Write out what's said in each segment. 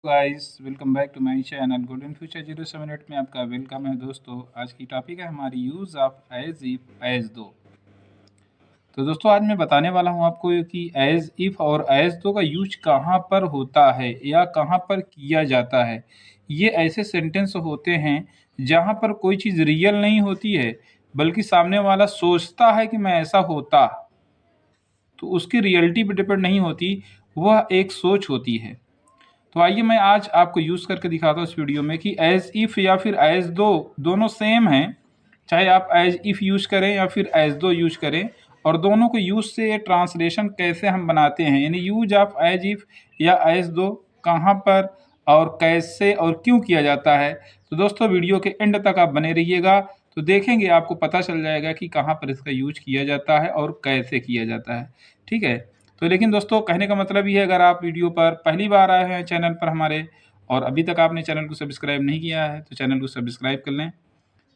Guys welcome back to my channel golden future 078 में आपका welcome है। दोस्तों आज की टॉपिक है हमारी use of as if as though. तो दोस्तों आज मैं बताने वाला हूं आपको कि एज इफ और एज दो का यूज कहां पर होता है या कहां पर किया जाता है। ये ऐसे सेंटेंस होते हैं जहां पर कोई चीज़ रियल नहीं होती है बल्कि सामने वाला सोचता है कि मैं ऐसा होता, तो उसकी रियलिटी पर डिपेंड नहीं होती, वह एक सोच होती है। तो आइए मैं आज आपको यूज़ करके दिखाता हूँ इस वीडियो में कि एज इफ़ या फिर एज दो दोनों सेम हैं। चाहे आप एज इफ़ यूज करें या फिर एज दो यूज करें, और दोनों को यूज से ट्रांसलेशन कैसे हम बनाते हैं, यानी यूज ऑफ एज इफ़ या एज दो कहाँ पर और कैसे और क्यों किया जाता है। तो दोस्तों वीडियो के एंड तक आप बने रहिएगा, तो देखेंगे आपको पता चल जाएगा कि कहाँ पर इसका यूज किया जाता है और कैसे किया जाता है। ठीक है। तो लेकिन दोस्तों कहने का मतलब ये है, अगर आप वीडियो पर पहली बार आए हैं चैनल पर हमारे और अभी तक आपने चैनल को सब्सक्राइब नहीं किया है तो चैनल को सब्सक्राइब कर लें,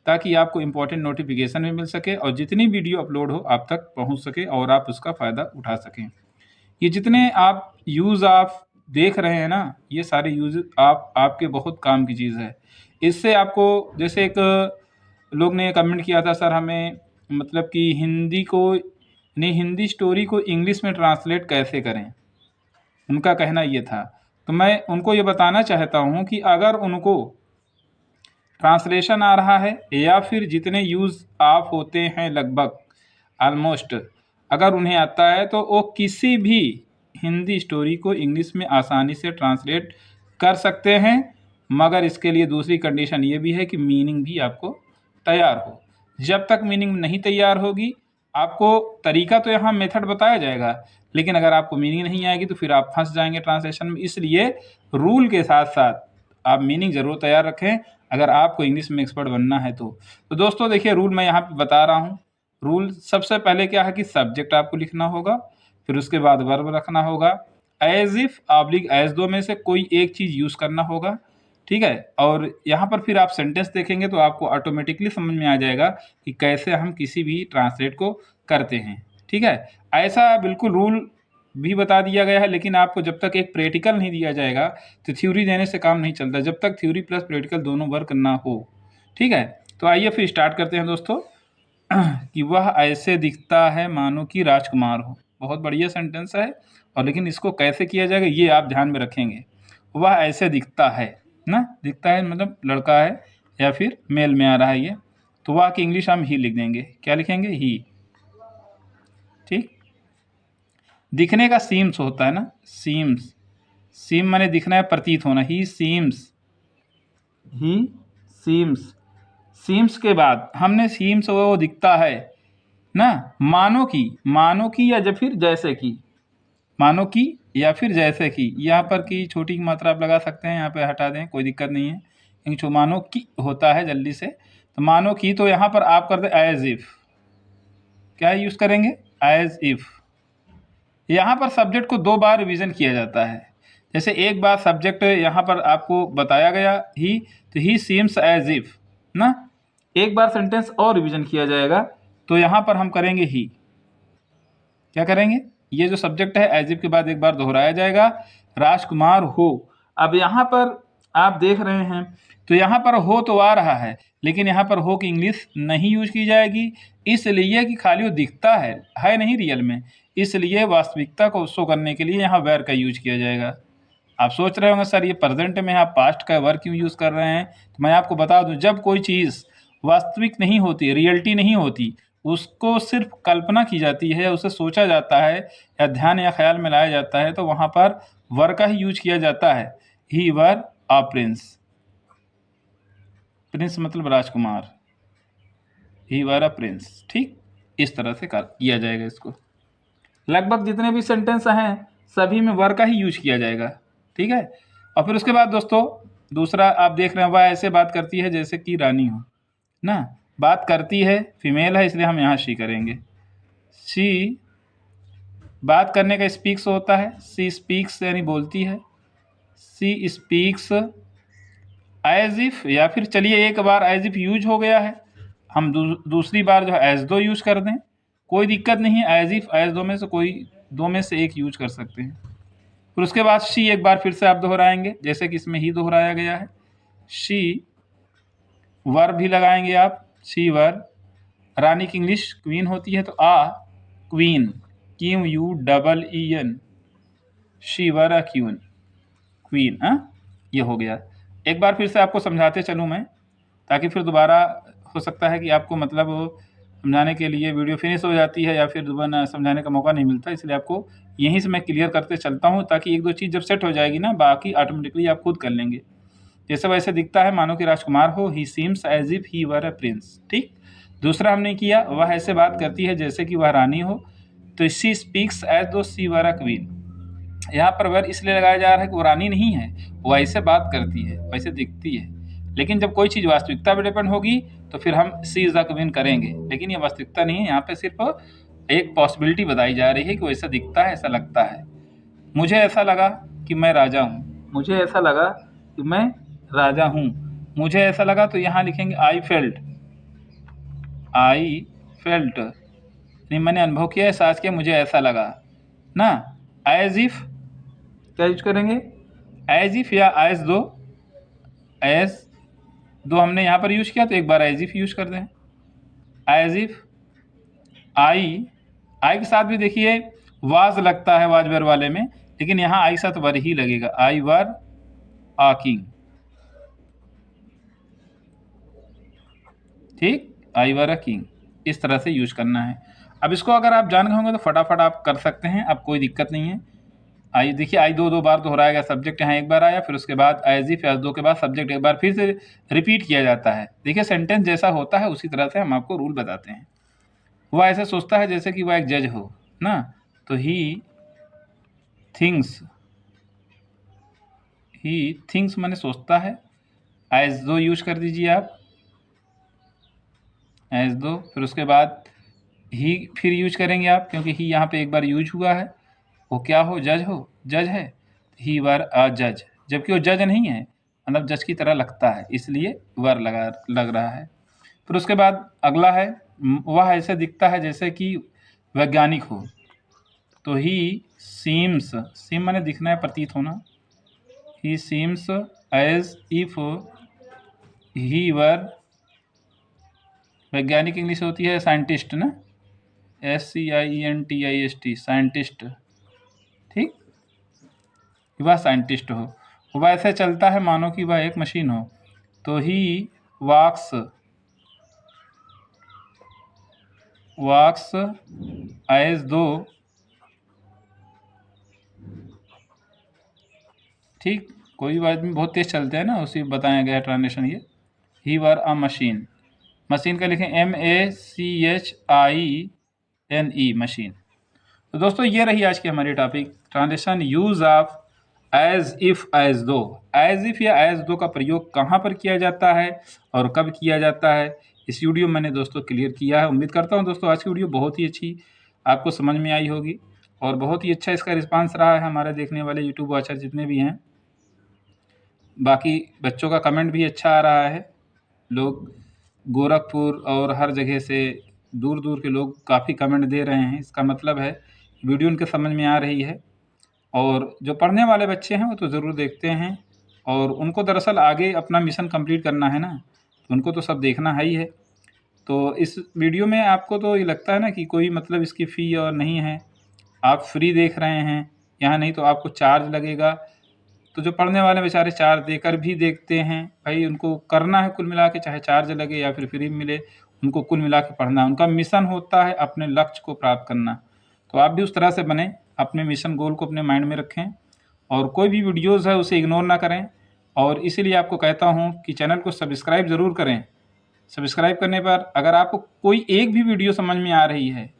ताकि आपको इम्पोर्टेंट नोटिफिकेशन भी मिल सके और जितनी वीडियो अपलोड हो आप तक पहुंच सके और आप उसका फ़ायदा उठा सकें। ये जितने आप यूज़ आप देख रहे हैं ना, ये सारे यूज़ आपके बहुत काम की चीज़ है। इससे आपको, जैसे एक लोग ने कमेंट किया था, सर हमें मतलब कि हिंदी को नहीं, हिंदी स्टोरी को इंग्लिश में ट्रांसलेट कैसे करें, उनका कहना ये था। तो मैं उनको ये बताना चाहता हूँ कि अगर उनको ट्रांसलेशन आ रहा है या फिर जितने यूज़ आप होते हैं लगभग ऑलमोस्ट, अगर उन्हें आता है तो वो किसी भी हिंदी स्टोरी को इंग्लिश में आसानी से ट्रांसलेट कर सकते हैं। मगर इसके लिए दूसरी कंडीशन ये भी है कि मीनिंग भी आपको तैयार हो। जब तक मीनिंग नहीं तैयार होगी, आपको तरीका तो यहाँ मेथड बताया जाएगा, लेकिन अगर आपको मीनिंग नहीं आएगी तो फिर आप फंस जाएंगे ट्रांसलेशन में। इसलिए रूल के साथ साथ आप मीनिंग ज़रूर तैयार रखें अगर आपको इंग्लिश में एक्सपर्ट बनना है तो दोस्तों देखिए, रूल मैं यहाँ पे बता रहा हूँ। रूल सबसे पहले क्या है कि सब्जेक्ट आपको लिखना होगा, फिर उसके बाद वर्ब रखना होगा, एज इफ ऑब्लिक एज दो में से कोई एक चीज़ यूज़ करना होगा। ठीक है। और यहाँ पर फिर आप सेंटेंस देखेंगे तो आपको ऑटोमेटिकली समझ में आ जाएगा कि कैसे हम किसी भी ट्रांसलेट को करते हैं। ठीक है। ऐसा बिल्कुल रूल भी बता दिया गया है, लेकिन आपको जब तक एक प्रैक्टिकल नहीं दिया जाएगा तो थ्योरी देने से काम नहीं चलता, जब तक थ्योरी प्लस प्रैक्टिकल दोनों वर्क ना हो। ठीक है। तो आइए फिर स्टार्ट करते हैं दोस्तों कि वह ऐसे दिखता है मानो कि राजकुमार हो। बहुत बढ़िया सेंटेंस है, और लेकिन इसको कैसे किया जाएगा ये आप ध्यान में रखेंगे। वह ऐसे दिखता है ना, दिखता है मतलब लड़का है या फिर मेल में आ रहा है ये, तो वह की इंग्लिश हम ही लिख देंगे। क्या लिखेंगे? ही। ठीक। दिखने का सीम्स होता है ना, सीम्स, सीम माने दिखना है, प्रतीत होना। He seems, he seems. Seems के बाद हमने सीम्स वो दिखता है ना, मानो की, मानो की या फिर जैसे की, मानो की या फिर जैसे की। यहाँ पर की छोटी की मात्रा आप लगा सकते हैं, यहाँ पे हटा दें, कोई दिक्कत नहीं है, क्योंकि जो मानो की होता है जल्दी से, तो मानो की, तो यहाँ पर आप कर दें एज इफ। क्या यूज़ करेंगे? As if. यहाँ पर सब्जेक्ट को दो बार रिवीजन किया जाता है। जैसे एक बार सब्जेक्ट यहाँ पर आपको बताया गया ही, तो ही सीम्स एज इफ ना, एक बार सेंटेंस और रिवीजन किया जाएगा, तो यहाँ पर हम करेंगे ही। क्या करेंगे? ये जो सब्जेक्ट है एज इफ के बाद एक बार दोहराया जाएगा, राजकुमार हो। अब यहाँ पर आप देख रहे हैं तो यहाँ पर हो तो आ रहा है, लेकिन यहाँ पर हो की इंग्लिश नहीं यूज की जाएगी, इसलिए कि खाली वो दिखता है नहीं रियल में, इसलिए वास्तविकता को शो करने के लिए यहाँ वेर का यूज किया जाएगा। आप सोच रहे होंगे सर ये प्रेजेंट में आप पास्ट का वर्ब क्यों यूज़ कर रहे हैं, तो मैं आपको बता दूं, जब कोई चीज़ वास्तविक नहीं होती, रियलिटी नहीं होती, उसको सिर्फ कल्पना की जाती है, उसे सोचा जाता है या ध्यान या ख्याल में लाया जाता है, तो वहाँ पर वर का ही यूज किया जाता है। ही वर अ प्रिंस, प्रिंस मतलब राजकुमार, ही वर अ प्रिंस। ठीक, इस तरह से किया जाएगा इसको। लगभग जितने भी सेंटेंस हैं सभी में वर का ही यूज किया जाएगा। ठीक है। और फिर उसके बाद दोस्तों दूसरा आप देख रहे हैं, वह ऐसे बात करती है जैसे कि रानी हो ना, बात करती है फीमेल है, इसलिए हम यहाँ शी करेंगे। शी, बात करने का स्पीक्स होता है, सी स्पीक्स यानी बोलती है, सी स्पीक्स एज इफ, या फिर चलिए एक बार एज इफ यूज हो गया है, हम दूसरी बार जो है एज दो यूज कर दें, कोई दिक्कत नहीं है। एज इफ एज दो में से कोई दो में से एक यूज कर सकते हैं। फिर उसके बाद शी एक बार फिर से आप दोहराएंगे, जैसे कि इसमें ही दोहराया गया है। शी वर भी लगाएंगे आप, शी वर। रानी की इंग्लिश क्वीन होती है, तो queen, QUEEN, she were a queen, queen. ये हो गया। एक बार फिर से आपको समझाते चलूँ मैं, ताकि फिर दोबारा हो सकता है कि आपको मतलब समझाने के लिए वीडियो फिनिश हो जाती है या फिर दोबारा समझाने का मौका नहीं मिलता, इसलिए आपको यहीं से मैं क्लियर करते चलता हूँ, ताकि एक दो चीज़ जब सेट हो जाएगी ना, बाकी ऑटोमेटिकली आप खुद कर लेंगे। जैसे वैसे दिखता है मानो कि राजकुमार हो, he seems as if he were a prince. ठीक। दूसरा हमने किया, वह ऐसे बात करती है जैसे कि वह रानी हो, तो शी स्पीक्स एज दो शी वर अ क्वीन। यहाँ पर वर इसलिए लगाया जा रहा है कि वो रानी नहीं है, वो ऐसे बात करती है, वैसे दिखती है। लेकिन जब कोई चीज़ वास्तविकता पर डिपेंड होगी तो फिर हम सी इज द क्वीन करेंगे, लेकिन ये वास्तविकता नहीं है। यहाँ पे सिर्फ एक पॉसिबिलिटी बताई जा रही है कि वो ऐसा दिखता है, ऐसा लगता है। मुझे ऐसा लगा कि मैं राजा हूँ, मुझे ऐसा लगा कि मैं राजा हूँ, मुझे ऐसा लगा, तो यहाँ लिखेंगे आई फेल्ट, नहीं मैंने अनुभव किया, एहसास किया, मुझे ऐसा लगा ना। एज इफ क्या यूज करेंगे, एज इफ या एज दो, एज दो हमने यहाँ पर यूज किया, तो एक बार एज इफ यूज कर दें। एज इफ आई के साथ भी देखिए वाज लगता है वाज वर वाले में, लेकिन यहाँ आई साथ वर ही लगेगा, आई वर आ किंग। ठीक, आई वर अ किंग, इस तरह से यूज करना है। अब इसको अगर आप जान गए होंगे तो फटाफट आप कर सकते हैं, अब कोई दिक्कत नहीं है। आई देखिए, आई दो बार दोहराया गया, सब्जेक्ट यहाँ एक बार आया, फिर उसके बाद एज इफ, एज दो के बाद सब्जेक्ट एक बार फिर से रिपीट किया जाता है। देखिए सेंटेंस जैसा होता है उसी तरह से हम आपको रूल बताते हैं। वह ऐसे सोचता है जैसे कि वह एक जज हो ना, तो ही थिंक्स मैंने सोचता है, एज दो यूज कर दीजिए आप, एज दो। फिर उसके बाद ही फिर यूज करेंगे आप, क्योंकि ही यहाँ पे एक बार यूज हुआ है। वो क्या हो, जज है, ही वर अ जज, जबकि वो जज नहीं है, मतलब जज की तरह लगता है, इसलिए वर लग रहा है। फिर उसके बाद अगला है, वह ऐसे दिखता है जैसे कि वैज्ञानिक हो, तो ही सीम्स, सीम माने दिखना है, प्रतीत होना, he seems as if he were, वैज्ञानिक इंग्लिश होती है साइंटिस्ट ना, SCIENTIST, साइंटिस्ट। ठीक, वह साइंटिस्ट हो। वह ऐसे चलता है मानो कि वह एक मशीन हो, तो ही वॉक्स एज दो, ठीक, कोई बात नहीं, बहुत तेज चलते हैं ना, उसी बताया गया ट्रांसलेशन ये। ही वर अ मशीन, मशीन का लिखें MACHINE, मशीन। तो दोस्तों ये रही आज की हमारी topic, translation use of as if, as though. As if या एज दो का प्रयोग कहाँ पर किया जाता है और कब किया जाता है, इस वीडियो मैंने दोस्तों क्लियर किया है। उम्मीद करता हूँ दोस्तों आज की वीडियो बहुत ही अच्छी आपको समझ में आई होगी, और बहुत ही अच्छा इसका रिस्पांस रहा है हमारे देखने वाले यूट्यूब वॉचर जितने भी हैं। बाकी बच्चों का कमेंट भी अच्छा आ रहा है, लोग गोरखपुर और हर जगह से दूर दूर के लोग काफ़ी कमेंट दे रहे हैं, इसका मतलब है वीडियो उनके समझ में आ रही है। और जो पढ़ने वाले बच्चे हैं वो तो ज़रूर देखते हैं, और उनको दरअसल आगे अपना मिशन कंप्लीट करना है ना, तो उनको तो सब देखना है ही है। तो इस वीडियो में आपको तो ये लगता है ना कि कोई मतलब इसकी फ़ी और नहीं है, आप फ्री देख रहे हैं, यहाँ नहीं तो आपको चार्ज लगेगा। तो जो पढ़ने वाले बेचारे चार्ज देकर भी देखते हैं, भाई उनको करना है कुल मिला के, चाहे चार्ज लगे या फिर फ्री मिले, उनको कुल मिला के पढ़ना है। उनका मिशन होता है अपने लक्ष्य को प्राप्त करना। तो आप भी उस तरह से बने, अपने मिशन गोल को अपने माइंड में रखें, और कोई भी वीडियोज़ है उसे इग्नोर ना करें। और इसीलिए आपको कहता हूँ कि चैनल को सब्सक्राइब ज़रूर करें। सब्सक्राइब करने पर अगर आपको कोई एक भी वीडियो समझ में आ रही है,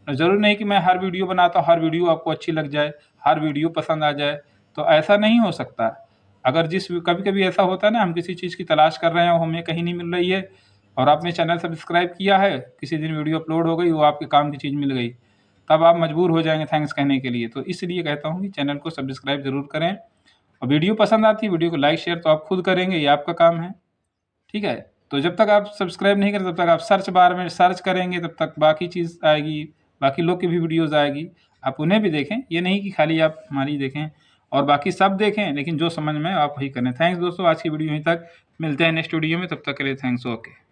ज़रूरी नहीं कि मैं हर वीडियो बनाता हूँ, हर वीडियो आपको अच्छी लग जाए, हर वीडियो पसंद आ जाए, तो ऐसा नहीं हो सकता। अगर कभी कभी ऐसा होता है ना, हम किसी चीज़ की तलाश कर रहे हैं और हमें कहीं नहीं मिल रही है, और आपने चैनल सब्सक्राइब किया है, किसी दिन वीडियो अपलोड हो गई, वो आपके काम की चीज़ मिल गई, तब आप मजबूर हो जाएंगे थैंक्स कहने के लिए। तो इसलिए कहता हूँ कि चैनल को सब्सक्राइब ज़रूर करें, और वीडियो पसंद आती है वीडियो को लाइक शेयर तो आप खुद करेंगे, ये आपका काम है। ठीक है, तो जब तक आप सब्सक्राइब नहीं करते तब तक आप सर्च बार में सर्च करेंगे, तब तक बाकी चीज़ आएगी, बाकी लोग की भी वीडियोज़ आएगी, आप उन्हें भी देखें, ये नहीं कि खाली आप हमारी देखें। और बाकी सब देखें, लेकिन जो समझ में आप वही करें। थैंक्स दोस्तों, आज की वीडियो यहीं तक, मिलते हैं नेक्स्ट वीडियो में, तब तक के लिए थैंक्स, ओके।